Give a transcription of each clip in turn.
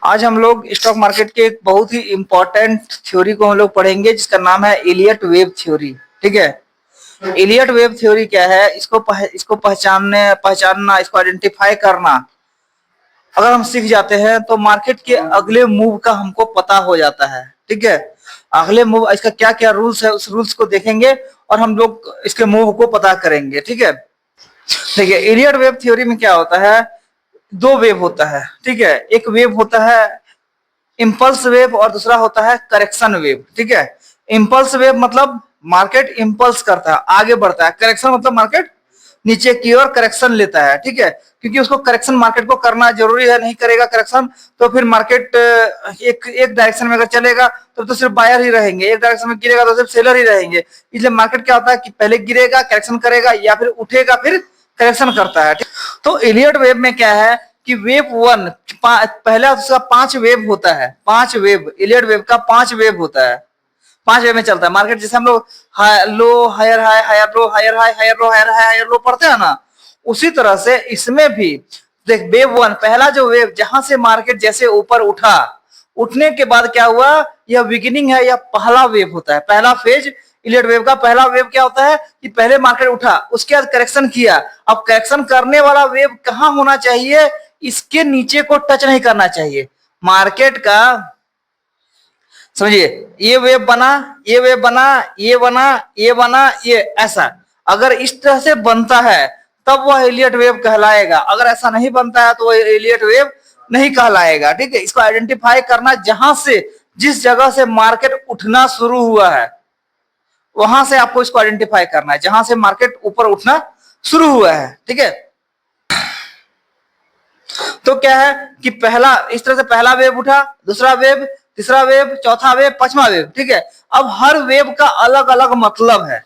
आज हम लोग स्टॉक मार्केट के एक बहुत ही इंपॉर्टेंट थ्योरी को हम लोग पढ़ेंगे जिसका नाम है इलियट वेव थ्योरी। ठीक है, इलियट वेव थ्योरी क्या है, इसको पहचानना, इसको आइडेंटिफाई करना अगर हम सीख जाते हैं तो मार्केट के अगले मूव का हमको पता हो जाता है। ठीक है, अगले मूव इसका क्या क्या रूल्स है उस रूल्स को देखेंगे और हम लोग इसके मूव को पता करेंगे। ठीक है, देखिए इलियट वेव थ्योरी में क्या होता है, दो वेव होता है। ठीक है, एक वेव होता है इंपल्स वेव और दूसरा होता है करेक्शन वेव। ठीक है, इंपल्स वेव मतलब मार्केट इंपल्स करता है, आगे बढ़ता है। करेक्शन मतलब मार्केट नीचे की ओर करेक्शन लेता है। ठीक है, क्योंकि उसको करेक्शन मार्केट को करना जरूरी है, नहीं करेगा करेक्शन तो फिर मार्केट एक डायरेक्शन में अगर चलेगा तो सिर्फ बायर ही रहेंगे, एक डायरेक्शन में गिरेगा तो सिर्फ सेलर ही रहेंगे। इसलिए मार्केट क्या होता है कि पहले गिरेगा करेक्शन करेगा या फिर उठेगा फिर करेक्शन करता है। तो इलियट वेव में क्या है कि वेव वन पहला उसका 5 वेव होता है, 5 वेव, इलियट वेव का 5 वेव होता है, 5 वेव में चलता है मार्केट। जैसे हम लोग low higher high higher low higher high higher low higher high higher low पढ़ते हैं ना, उसी तरह से इसमें भी देख वेव वन पहला जो वेव जहां से मार्केट जैसे ऊपर उठा, उठने के बाद क्या हुआ, यह बिगिनिंग है, यह पहला वेव होता है, पहला फेज। इलियट वेव का पहला वेव क्या होता है कि पहले मार्केट उठा उसके बाद करेक्शन किया। अब करेक्शन करने वाला वेव कहां होना चाहिए, इसके नीचे को टच नहीं करना चाहिए मार्केट का। समझिए, ये वेव बना, ये वेव बना, ये बना, ये बना, ये ऐसा अगर इस तरह से बनता है तब वह इलियट वेव कहलाएगा। अगर ऐसा नहीं बनता है तो वह इलियट वेव नहीं कहलाएगा। ठीक है, इसको आइडेंटिफाई करना, जहां से जिस जगह से मार्केट उठना शुरू हुआ है वहां से आपको इसको आइडेंटिफाई करना है, जहां से मार्केट ऊपर उठना शुरू हुआ है। ठीक है, तो क्या है कि पहला इस तरह से पहला वेव उठा, दूसरा वेव, तीसरा वेव, चौथा वेव, पांचवा वेव। ठीक है, अब हर वेव का अलग अलग मतलब है,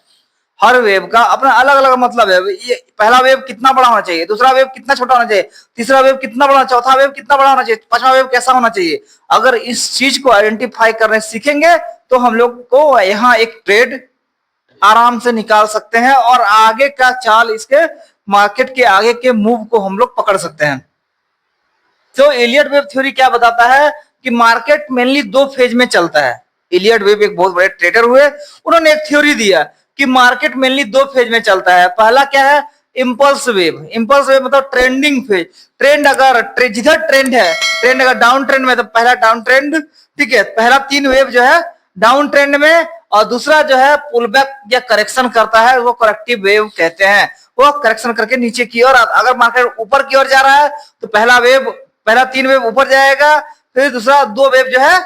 हर वेव का अपना अलग अलग मतलब है। ये पहला वेव कितना बड़ा होना चाहिए, दूसरा वेव कितना छोटा होना चाहिए, तीसरा वेव कितना बड़ा, चौथा वेव कितना बड़ा होना चाहिए, पांचवा वेव कैसा होना चाहिए। अगर इस चीज को आइडेंटिफाई करने सीखेंगे तो हम लोग को यहाँ एक ट्रेड आराम से निकाल सकते हैं और आगे का चाल, इसके मार्केट के आगे के मूव को हम लोग पकड़ सकते हैं। तो इलियट वेव थ्योरी क्या बताता है कि मार्केट मेनली दो फेज में चलता है। इलियट वेव एक बहुत बड़े ट्रेडर हुए, उन्होंने एक थ्योरी दिया कि मार्केट मेनली दो फेज में चलता है। पहला क्या है, इंपल्स वेव। इंपल्स वेव मतलब ट्रेंडिंग फेज, ट्रेंड अगर जिधर ट्रेंड है, ट्रेंड अगर डाउन ट्रेंड में तो पहला डाउन ट्रेंड। ठीक है, पहला 3 वेव जो है डाउन ट्रेंड में, और दूसरा जो है पुल बैक या करेक्शन करता है, वो करेक्टिव वेव कहते हैं। वो करेक्शन करके नीचे की ओर, अगर मार्केट ऊपर की ओर जा रहा है तो पहला 3 वेव ऊपर जाएगा, फिर दूसरा 2 वेव जो है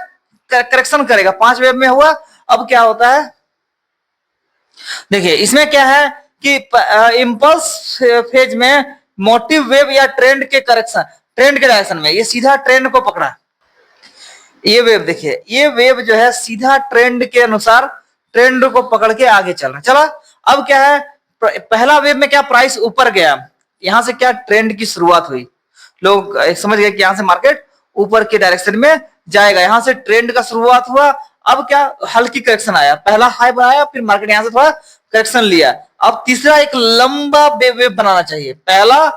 करेक्शन करेगा, 5 वेव में हुआ। अब क्या होता है, देखिए इसमें क्या है कि इंपल्स फेज में मोटिव वेव या ट्रेंड के करेक्शन, ट्रेंड के डायरेक्शन में ये सीधा ट्रेंड को पकड़ा। ये वेव देखिए, ये वेव जो है सीधा ट्रेंड के अनुसार ट्रेंड को पकड़ के आगे चलना चला। अब क्या है, पहला वेव में क्या प्राइस ऊपर गया, यहां से क्या ट्रेंड की शुरुआत हुई, लोग समझ गए कि यहां से मार्केट ऊपर के डायरेक्शन में जाएगा, यहां से ट्रेंड का शुरुआत हुआ। अब क्या हल्की करेक्शन आया, पहला हाई बनाया, फिर मार्केट यहां से थोड़ा करेक्शन लिया। अब तीसरा एक लंबा वेव बनाना चाहिए, पहला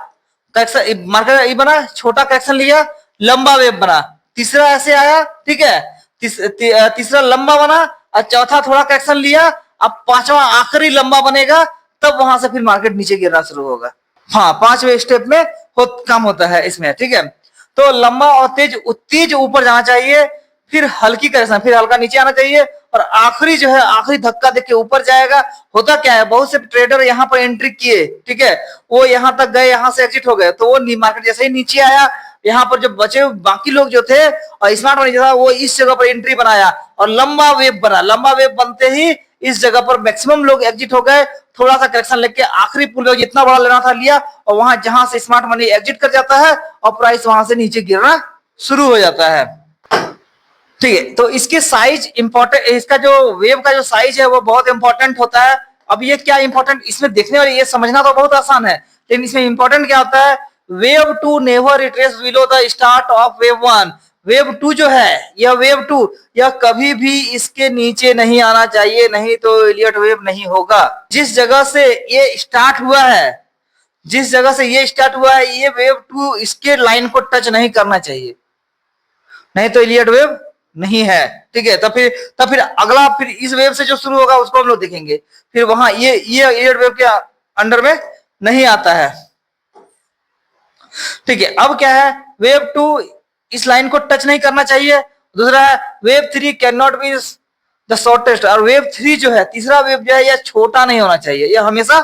करेक्शन मार्केट ये बना, छोटा करेक्शन लिया, लंबा वेव बना, तीसरा ऐसे आया। ठीक है, तीसरा लंबा बना और चौथा थोड़ा करेक्शन लिया, अब पांचवा आखिरी लंबा बनेगा, तब वहां से फिर मार्केट नीचे गिरना शुरू होगा। हाँ, 5वें स्टेप में काम होता है इसमें। ठीक है, तो लंबा और तेज ऊपर जाना चाहिए, फिर हल्की करेक्शन, फिर हल्का नीचे आना चाहिए, और आखिरी जो है आखिरी धक्का देके ऊपर जाएगा। होता क्या है, बहुत से ट्रेडर यहाँ पर एंट्री किए, ठीक है, वो यहाँ तक गए, यहाँ से एग्जिट हो गए, तो वो मार्केट जैसे ही नीचे आया, यहाँ पर जो बचे बाकी लोग जो थे और स्मार्ट मनी था, वो इस जगह पर एंट्री बनाया और लंबा वेव बना। लंबा वेव बनते ही इस जगह पर मैक्सिमम लोग एग्जिट हो गए, थोड़ा सा करेक्शन लेके आखिरी पुल जितना बड़ा लेना था लिया, और वहां जहां से स्मार्ट मनी एग्जिट कर जाता है और प्राइस वहां से नीचे गिरना शुरू हो जाता है। ठीक है, तो इसके साइज इंपॉर्टेंट, इसका जो वेव का जो साइज है वो बहुत इंपॉर्टेंट होता है। अब ये क्या इंपॉर्टेंट, इसमें देखने वाले, ये समझना तो बहुत आसान है, लेकिन इसमें इंपॉर्टेंट क्या होता है, wave two never retrace below the start of wave one. Wave two जो है, यह वेव टू, यह कभी भी इसके नीचे नहीं आना चाहिए, नहीं तो इलियट वेव नहीं होगा। जिस जगह से ये स्टार्ट हुआ है, ये वेव टू इसके लाइन को टच नहीं करना चाहिए। नहीं तो इलियट वेव नहीं है, ठीक है। तब फिर अगला फिर इस वेव से जो शुरू होगा उसको हम लोग देखेंगे, फिर वहां ये इलियट वेव के अंडर में नहीं आता है, ठीक है। अब क्या है, वेव 2 इस लाइन को टच नहीं करना चाहिए। दूसरा है wave 3 can not be the shortest, और वेव 3 जो है, तीसरा वेव जो है, यह छोटा नहीं होना चाहिए, यह हमेशा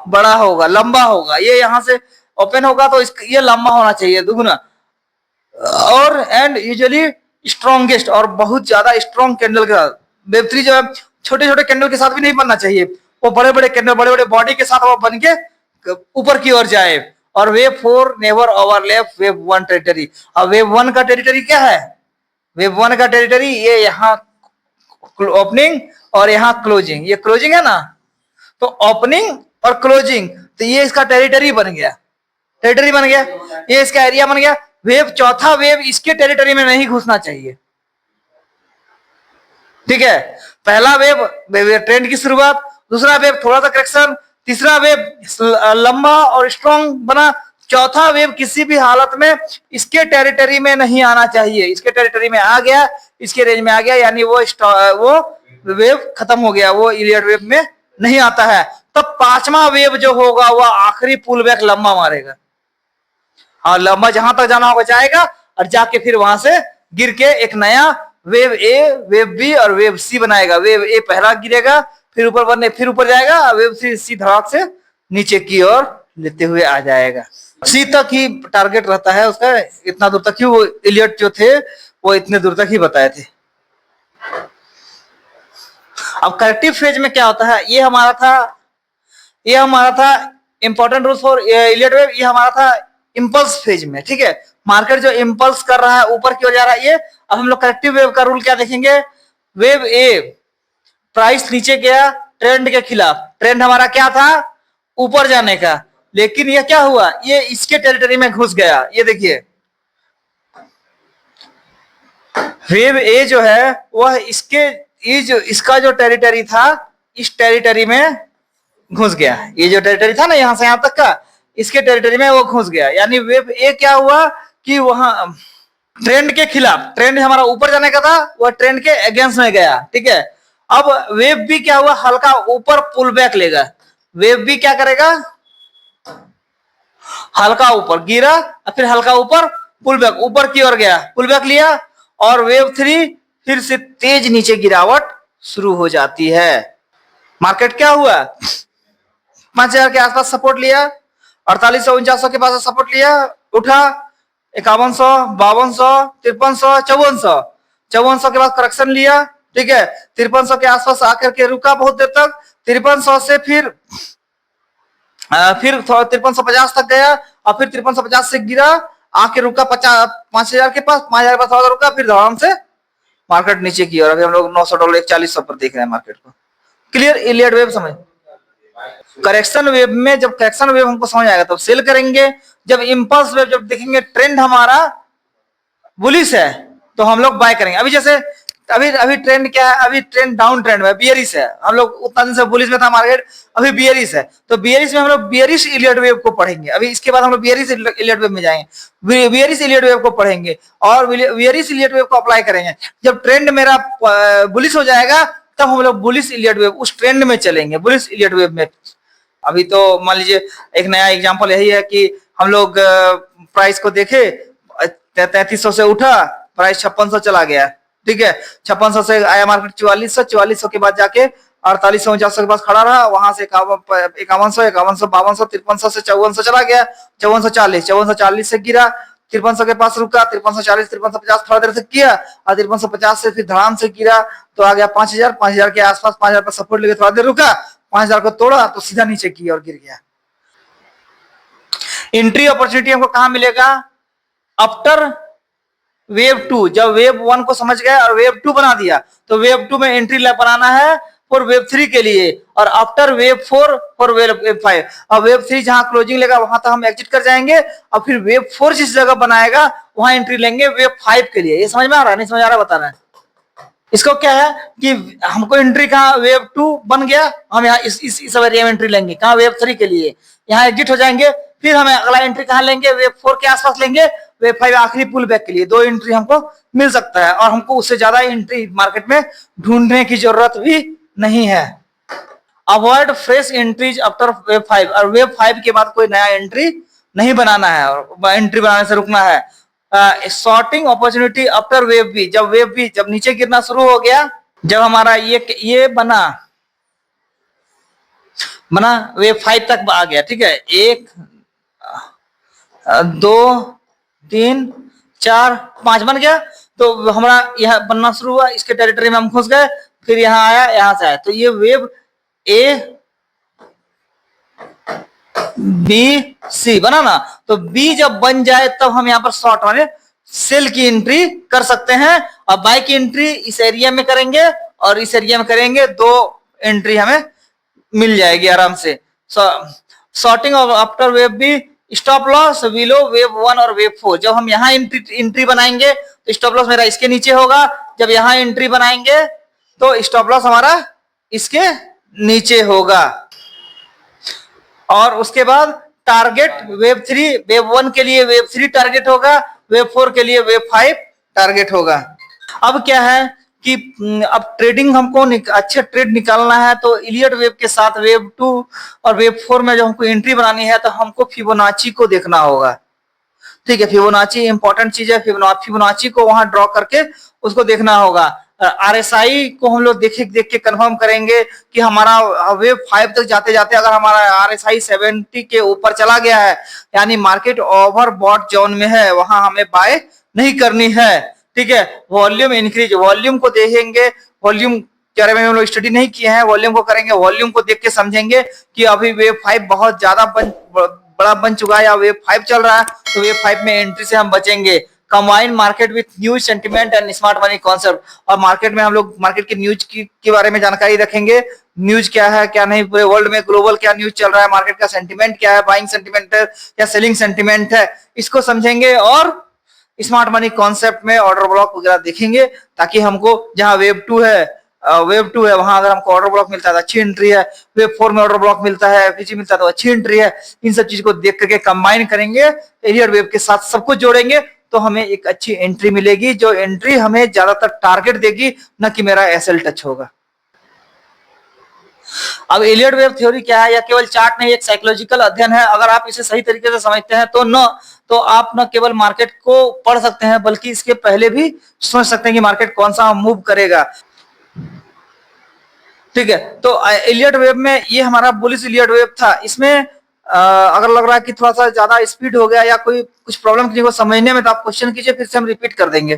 बड़ा होगा, लंबा होगा। ये यहां से ओपन होगा तो ये लंबा होना चाहिए, दुगुना। और एंड यूजुअली स्ट्रॉन्गेस्ट, और बहुत ज्यादा स्ट्रॉन्ग कैंडल के साथ। वेव 3 जो है छोटे छोटे कैंडल के साथ भी नहीं बनना चाहिए, वो बड़े बड़े कैंडल, बड़े बड़े बॉडी के साथ वो बन के ऊपर की ओर जाए। और wave 4 never overlap wave 1 territory. अब वेव 1 का टेरिटरी क्या है, वेव 1 का टेरिटरी ये यहाँ ओपनिंग और यहाँ क्लोजिंग, ये क्लोजिंग है ना, तो ओपनिंग और क्लोजिंग, तो ये इसका टेरिटरी बन गया, टेरिटरी बन गया, ये इसका एरिया बन गया। वेव चौथा वेव इसके टेरिटरी में नहीं घुसना चाहिए, ठीक है। पहला वेव ट्रेंड की शुरुआत, दूसरा वेव थोड़ा सा करेक्शन, तीसरा वेव लंबा और स्ट्रॉन्ग बना, चौथा वेव किसी भी हालत में इसके टेरिटरी में नहीं आना चाहिए। इसके टेरिटरी में आ गया, इसके रेंज में आ गया, यानी वो वेव खत्म हो गया, वो इलियट वेव में नहीं आता है। तब पांचवा वेव जो होगा वह आखिरी पुल बैक लंबा मारेगा। हाँ, लंबा जहां तक जाना होगा जाएगा, और जाके फिर वहां से गिर के एक नया वेव ए, वेव बी और वेव सी बनाएगा। वेव ए पहला गिरेगा, फिर ऊपर बनने, फिर ऊपर जाएगा, वेव सी धड़ाक से नीचे की ओर लेते हुए आ जाएगा। सी तक ही टारगेट रहता है उसका, इतना दूर तक ही वो इलियट जो थे वो इतने दूर तक ही बताए थे। अब करेक्टिव फेज में क्या होता है, ये हमारा था important rule for Elliot wave, ये हमारा था इंपल्स फेज में, ठीक है। मार्केट जो इंपल्स कर रहा है, ऊपर की ओर जा रहा है, ये। अब हम लोग करेक्टिव वेव का रूल क्या देखेंगे, वेव ए प्राइस नीचे गया ट्रेंड के खिलाफ, ट्रेंड हमारा क्या था, ऊपर जाने का, लेकिन ये क्या हुआ, ये इसके टेरिटरी में घुस गया। ये देखिए वेव ए जो है वह इसका जो टेरिटरी था, इस टेरिटरी में घुस गया। ये जो टेरिटरी था ना यहां से यहां तक का, इसके टेरिटरी में वो घुस गया, यानी वेव ए क्या हुआ कि वहां ट्रेंड के खिलाफ, ट्रेंड हमारा ऊपर जाने का था, वह ट्रेंड के अगेंस्ट में गया, ठीक है। अब वेव बी क्या हुआ, हल्का ऊपर पुल बैक लेगा। वेव बी क्या करेगा, हल्का ऊपर गिरा, फिर हल्का ऊपर पुल बैक, ऊपर की ओर गया, पुल बैक लिया, और वेव 3 फिर से तेज नीचे गिरावट शुरू हो जाती है। मार्केट क्या हुआ, 5000 के आसपास सपोर्ट लिया, 4800 4900 के पास सपोर्ट लिया, उठा 5100 5200 5300 5400, 5400 के बाद करेक्शन लिया, ठीक है। 5300 के आसपास आकर के रुका बहुत देर तक, 5300 से फिर 5350 तक गया, और फिर 5350 से गिरा, आके रुका 5000 के पास, 5000 के पास थोड़ा रुका, फिर धड़ाम से मार्केट नीचे की। और अभी हम लोग $900 $4100 पर देख रहे हैं मार्केट को। क्लियर, इलियट वेव समझ। करेक्शन वेव में जब करेक्शन वेव हमको समझ आएगा तब सेल करेंगे। जब इंपल्स वेव जब देखेंगे ट्रेंड हमारा बुलिश है तो हम लोग बाय करेंगे। अभी जैसे अभी ट्रेंड क्या है, अभी ट्रेंड डाउन ट्रेंड में बियरिश है, हम लोग उतना दिन से बुलिश में था मार्केट, अभी बियरिश है, तो बियरिश में हम लोग बियरिश इलियट वेव को पढ़ेंगे। अभी इसके बाद हम लोग बियरिश इलियट वेव में जाएंगे, बियरिश इलियट वेव को पढ़ेंगे और बियरिश इलियट वेव को अप्लाई करेंगे। जब ट्रेंड मेरा बुलिश हो जाएगा तब हम लोग बुलिश इलियट वेव उस ट्रेंड में चलेंगे, बुलिश इलियट वेव में। अभी तो मान लीजिए एक नया एग्जांपल यही है कि हम लोग प्राइस को देखे 3300 से उठा, प्राइस 5600 चला गया, ठीक है। 5600 से आया मार्केट 4400, 4400 के बाद जाके 4800 4900 के पास खड़ा रहा, वहां से 5100 5100 5200 5300 से 5400 चला गया, 5440 से गिरा, 5300 के पास रुका, 5340 5350 थोड़ा देर से किया, और 5350 से फिर धड़ाम से गिरा तो आ गया 5000 के आसपास, 5000 पर सपोर्ट लेके थोड़ा देर रुका, 5000 को तोड़ा तो सीधा नीचे की और गिर गया। एंट्री अपॉर्चुनिटी हमको कहां मिलेगा, आफ्टर वेव 2। जब वेव 1 को समझ गए और वेव 2 बना दिया तो वेव 2 में एंट्री बनाना है फॉर वेव 3 के लिए, और आफ्टर वेव 4 फॉर वेव 5। अब वेव 3 जहां क्लोजिंग लेगा वहां तक हम एग्जिट कर जाएंगे, और फिर वेव 4 जिस जगह बनाएगा वहां एंट्री लेंगे वेव 5 के लिए। ये समझ में आ रहा है, नहीं समझ आ रहा, बता रहे हैं। इसको क्या है कि हमको एंट्री कहा, वेव 2 बन गया, हम यहाँ इस एरिया में एंट्री लेंगे, कहा वेव 3 के लिए, यहाँ एग्जिट हो जाएंगे, फिर हमें अगला एंट्री कहां लेंगे, वेव 4 के आसपास लेंगे, वेव 5 आखिरी पुल बैक के लिए 2 एंट्री हमको मिल सकता है और हमको उससे ज्यादा एंट्री मार्केट में ढूंढने की जरूरत भी नहीं है। Avoid fresh entries after wave 5, और वेव 5 के बाद कोई नया एंट्री नहीं बनाना है और एंट्री बनाने से रुकना है। Shorting opportunity after wave B, जब नीचे गिरना शुरू हो गया, जब हमारा ये बना वेव 5 तक आ गया, ठीक है, 1 2 3 4 5 बन गया, तो हमारा यह बनना शुरू हुआ, इसके टेरिटरी में हम घुस गए, फिर यहाँ आया, यहाँ से आया, तो ये वेव ए बी सी बना ना। तो बी जब बन जाए तब हम यहाँ पर शॉर्ट वाले सेल की एंट्री कर सकते हैं, और बाय की एंट्री इस एरिया में करेंगे और इस एरिया में करेंगे, 2 एंट्री हमें मिल जाएगी आराम से। Shorting after wave B, stop loss below wave 1 और वेव 4, जब हम यहाँ एंट्री बनाएंगे तो स्टॉप लॉस मेरा इसके नीचे होगा, जब यहाँ एंट्री बनाएंगे तो स्टॉप लॉस हमारा इसके नीचे होगा। और उसके बाद टारगेट वेव 3, वेव 1 के लिए वेव 3 टारगेट होगा, वेव 4 के लिए वेव 5 टारगेट होगा। अब क्या है कि अब ट्रेडिंग हमको अच्छे ट्रेड निकालना है, तो इलियट वेव के साथ वेव 2 और वेव 4 में जो हमको एंट्री बनानी है तो हमको फिबोनाची को देखना होगा, ठीक है। फिबोनाची इंपॉर्टेंट चीज है, फिबोनाची को वहां ड्रॉ करके उसको देखना होगा। आरएसआई को हम लोग देख के कंफर्म करेंगे कि हमारा वेव 5 तक जाते जाते अगर हमारा आरएसआई 70 के ऊपर चला गया है, यानी मार्केट ओवरबॉट जोन में है, वहां हमें बाय नहीं करनी है, ठीक है। वॉल्यूम इंक्रीज, वॉल्यूम को देखेंगे, वॉल्यूम के बारे में हम लोग स्टडी नहीं किए हैं, वॉल्यूम को करेंगे, वॉल्यूम को देख के समझेंगे कि अभी वेव 5 बहुत ज्यादा बड़ा बन चुका है या वेव 5 चल रहा है, तो वेव 5 में एंट्री से हम बचेंगे। Combine market with news sentiment and smart money concept, और मार्केट में हम लोग मार्केट के न्यूज के बारे में जानकारी रखेंगे, न्यूज क्या है क्या नहीं, पूरे वर्ल्ड में ग्लोबल क्या न्यूज चल रहा है, मार्केट का सेंटिमेंट क्या है, बाइंग सेंटिमेंट है या सेलिंग सेंटिमेंट है, इसको समझेंगे। और स्मार्ट मनी कॉन्सेप्ट में ऑर्डर ब्लॉक वगैरह देखेंगे, ताकि हमको जहां वेव 2 है वहां अगर हमको ऑर्डर ब्लॉक मिलता है तो अच्छी एंट्री है, वेव 4 में ऑर्डर ब्लॉक मिलता है, एफईजी मिलता है तो अच्छी एंट्री है। इन सब चीज को देख करके कंबाइन करेंगे, एलियट वेव के साथ सब कुछ जोड़ेंगे तो हमें एक अच्छी एंट्री मिलेगी, जो एंट्री हमें ज्यादातर टारगेट देगी, न कि मेरा एसएल टच होगा। अब एलियट वेव थ्योरी क्या है, या केवल चार्ट नहीं, एक साइकोलॉजिकल अध्ययन है। अगर आप इसे सही तरीके से समझते हैं तो आप न केवल मार्केट को पढ़ सकते हैं, बल्कि इसके पहले भी सोच सकते हैं कि मार्केट कौन सा मूव करेगा, ठीक है। तो एलियट वेव में ये हमारा बुलिश एलियट वेव था। इसमें अगर लग रहा है कि थोड़ा सा ज्यादा स्पीड हो गया या कोई कुछ प्रॉब्लम किसी को समझने में, तो आप क्वेश्चन कीजिए, फिर से हम रिपीट कर देंगे।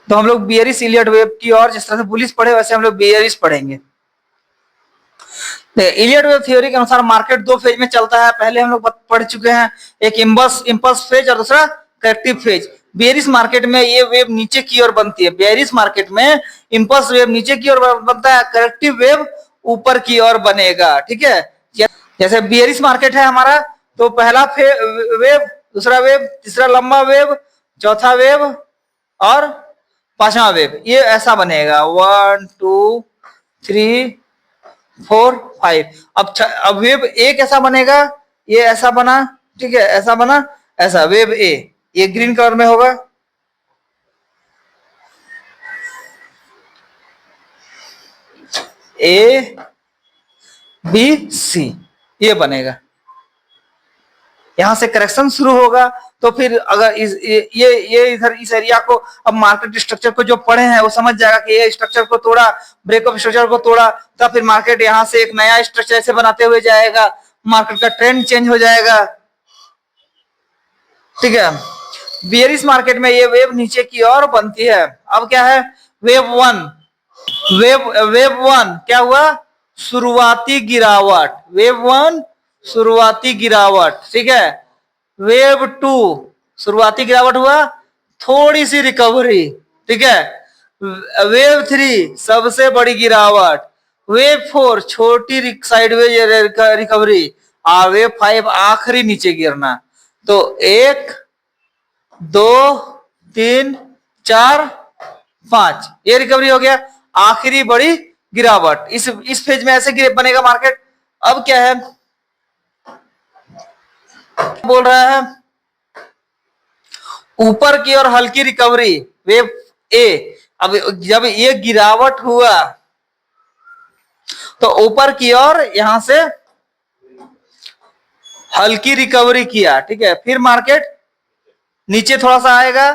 तो हम लोग बियरिश एलियट वेव की, और जिस तरह से बुलिश पढ़े वैसे हम लोग बियरिश पढ़ेंगे। एलियट वेव थ्योरी के अनुसार मार्केट 2 फेज में चलता है, पहले हम लोग पढ़ चुके हैं, एक इंपल्स फेज और दूसरा करेक्टिव फेज। बेयरिश मार्केट में ये वेव नीचे की ओर बनती है, बेयरिश मार्केट में इंपल्स वेव नीचे की ओर बनता है, करेक्टिव वेव ऊपर की ओर बनेगा, ठीक है। जैसे बेयरिश मार्केट है हमारा, तो पहला वेव, दूसरा वेव, तीसरा लंबा वेव, चौथा वेव और 5वां वेव, ये ऐसा बनेगा 1 2 3 4 5। अब वेव ए कैसा बनेगा, ये ऐसा बना, ठीक है, ऐसा बना, ऐसा वेव ए, ये ग्रीन कलर में होगा, ए बी सी, ये बनेगा। यहां से करेक्शन शुरू होगा, तो फिर अगर ये इधर इस एरिया को, अब मार्केट स्ट्रक्चर को जो पढ़े हैं वो समझ जाएगा कि ये स्ट्रक्चर को तोड़ा, ब्रेकअप स्ट्रक्चर को तोड़ा, तब फिर मार्केट यहां से एक नया स्ट्रक्चर से बनाते हुए जाएगा, मार्केट का ट्रेंड चेंज हो जाएगा, ठीक है। बियरिश मार्केट में ये वेव नीचे की ओर बनती है। अब क्या है, वेव 1, वेव 1 क्या हुआ, शुरुआती गिरावट, वेव 1 शुरुआती गिरावट, ठीक है। वेव 2 शुरुआती गिरावट हुआ, थोड़ी सी रिकवरी, ठीक है। वेव 3 सबसे बड़ी गिरावट, वेव 4 छोटी साइडवेज रिकवरी, और वेव 5 आखिरी नीचे गिरना। तो 1 2 3 4 5 ये रिकवरी हो गया, आखिरी बड़ी गिरावट। इस फेज में ऐसे बनेगा मार्केट। अब क्या है, बोल रहा है ऊपर की ओर हल्की रिकवरी वेव ए। अब जब ये गिरावट हुआ तो ऊपर की ओर यहां से हल्की रिकवरी किया, ठीक है। फिर मार्केट नीचे थोड़ा सा आएगा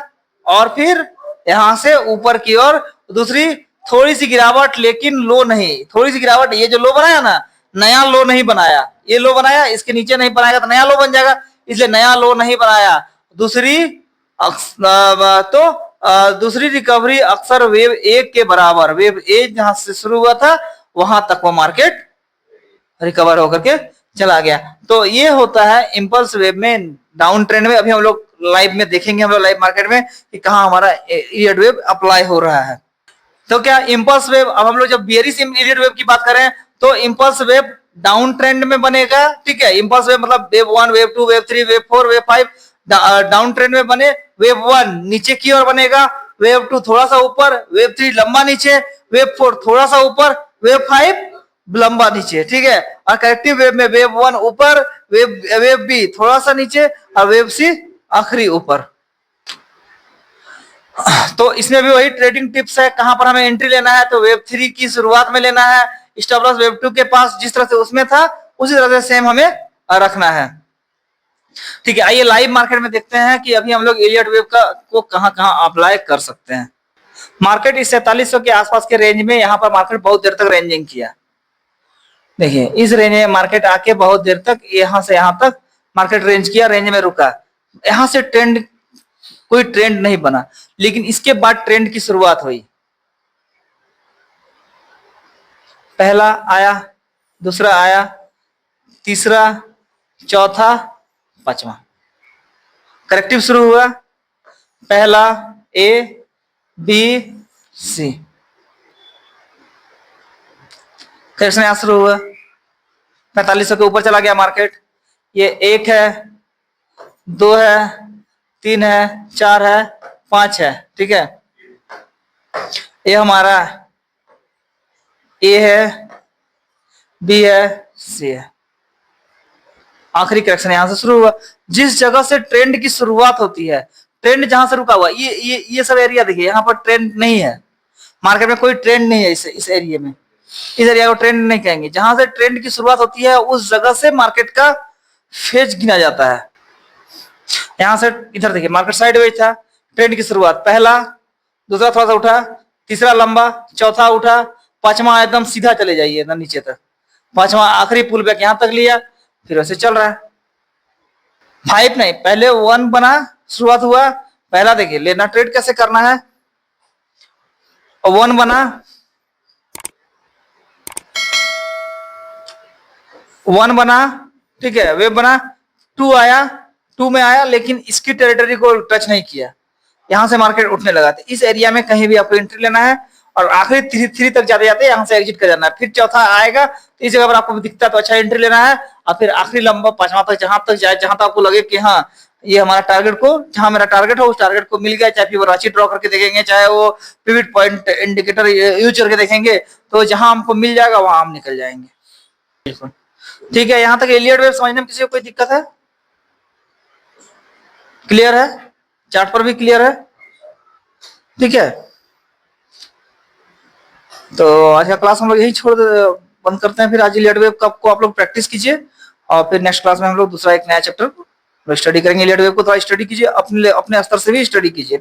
और फिर यहां से ऊपर की ओर दूसरी थोड़ी सी गिरावट, लेकिन लो नहीं, थोड़ी सी गिरावट। ये जो लो बनाया ना, नया लो नहीं बनाया, ये लो बनाया, इसके नीचे नहीं बनाएगा तो नया लो बन जाएगा, इसलिए नया लो नहीं बनाया। दूसरी दूसरी रिकवरी अक्सर वेव एक के बराबर, वेव ए जहां से शुरू हुआ था वहां तक वो मार्केट रिकवर होकर के चला गया। तो ये होता है इंपल्स वेव में, डाउन ट्रेंड में। अभी हम लोग लाइव में देखेंगे, हम लोग लाइव मार्केट में कि कहां हमारा इलियट वेव अप्लाई हो रहा है। तो क्या इंपल्स वेव, अब हम लोग जब बियरिश इलियट वेव की बात करें तो इंपल्स वेव डाउन ट्रेंड में बनेगा, ठीक है। इंपल्स वेव मतलब wave 1, wave 2, wave 3, wave 4, wave 5 down trend में बने। वेव 1 नीचे की ओर बनेगा, वेव 2 थोड़ा सा ऊपर, वेव 3 लंबा नीचे, वेव 4 थोड़ा सा ऊपर, वेव 5 लंबा नीचे, ठीक है। और करेक्टिव वेव में वेव 1 ऊपर, वेव बी थोड़ा सा नीचे और वेव सी आखिरी ऊपर। तो इसमें भी वही ट्रेडिंग टिप्स है, कहां पर हमें एंट्री लेना है तो वेव 3 की शुरुआत में लेना है, स्टॉप लॉस वेव 2 के पास जिस तरह से उसमें था उसी तरह से सेम हमें रखना है, ठीक है। आइए लाइव मार्केट में देखते हैं कि अभी हम लोग इलियट वेव को कहां कहां अप्लाई कर सकते हैं। मार्केट इस 4700 के आसपास के रेंज में, यहां पर मार्केट बहुत देर तक रेंजिंग किया। देखिए इस रेंज में मार्केट आके बहुत देर तक यहां से यहां तक मार्केट रेंज किया, रेंज में रुका। यहां से ट्रेंड, कोई ट्रेंड नहीं बना, लेकिन इसके बाद ट्रेंड की शुरुआत हुई। पहला आया, दूसरा आया, तीसरा, चौथा, पांचवा, करेक्टिव शुरू हुआ। पहला ए बी सी, करेक्शन यहां शुरू हुआ, 4500 के ऊपर चला गया मार्केट। ये 1 है, 2 है, 3 है, 4 है, 5 है, ठीक है। ये हमारा ए है, बी है, सी है। आखिरी करेक्शन यहां से शुरू हुआ। जिस जगह से ट्रेंड की शुरुआत होती है, ट्रेंड जहां से रुका हुआ, ये सब एरिया देखिए, यहाँ पर ट्रेंड नहीं है, मार्केट में कोई ट्रेंड नहीं है इस एरिया में। इस एरिया को ट्रेंड नहीं कहेंगे। जहां से ट्रेंड की शुरुआत होती है उस जगह से मार्केट का फेज गिना जाता है। यहां से इधर देखिए मार्केट साइडवेज था, ट्रेंड की शुरुआत पहला, दूसरा थोड़ा सा उठा, तीसरा लंबा, चौथा उठा, पांचवा एकदम सीधा चले जाइए एकदम नीचे तक, पांचवा आखिरी पुल बैक यहां तक लिया, फिर वैसे चल रहा है। 5 नहीं, पहले 1 बना, शुरुआत हुआ, पहला देखिए लेना ट्रेड कैसे करना है, और 1 बना, 1 बना, ठीक है, वेव बना, 2 आया, 2 में आया, लेकिन इसकी टेरिटरी को टच नहीं किया, यहां से मार्केट उठने लगा। तो इस एरिया में कहीं भी आपको एंट्री लेना है और आखिरी 3 तक जाते जाते यहां से एग्जिट कर जाना है। फिर चौथा आएगा तो इस जगह पर आपको दिखता है तो अच्छा एंट्री लेना है, और फिर आखिरी लंबा पांचवा तक जहां तक जाए, जहां तक आपको लगे कि हाँ ये हमारा टारगेट को, जहां मेरा टारगेट हो उस टारगेट को मिल गया, चाहे फिबोनाची ड्रॉ करके देखेंगे, चाहे वो पिवट पॉइंट इंडिकेटर यूज करके देखेंगे, तो जहां हमको मिल जाएगा वहां हम निकल जाएंगे। बिल्कुल ठीक है। यहां तक एलियट वेव समझने में किसी को कोई दिक्कत है? क्लियर है? चार्ट पर भी क्लियर है? ठीक है, तो आज का क्लास हम लोग यही बंद करते हैं। फिर आज इलियट वेव को आप लोग प्रैक्टिस कीजिए और फिर नेक्स्ट क्लास में हम लोग दूसरा एक नया चैप्टर स्टडी करेंगे। इलियट वेव को थोड़ा स्टडी कीजिए, अपने स्तर से भी स्टडी कीजिए।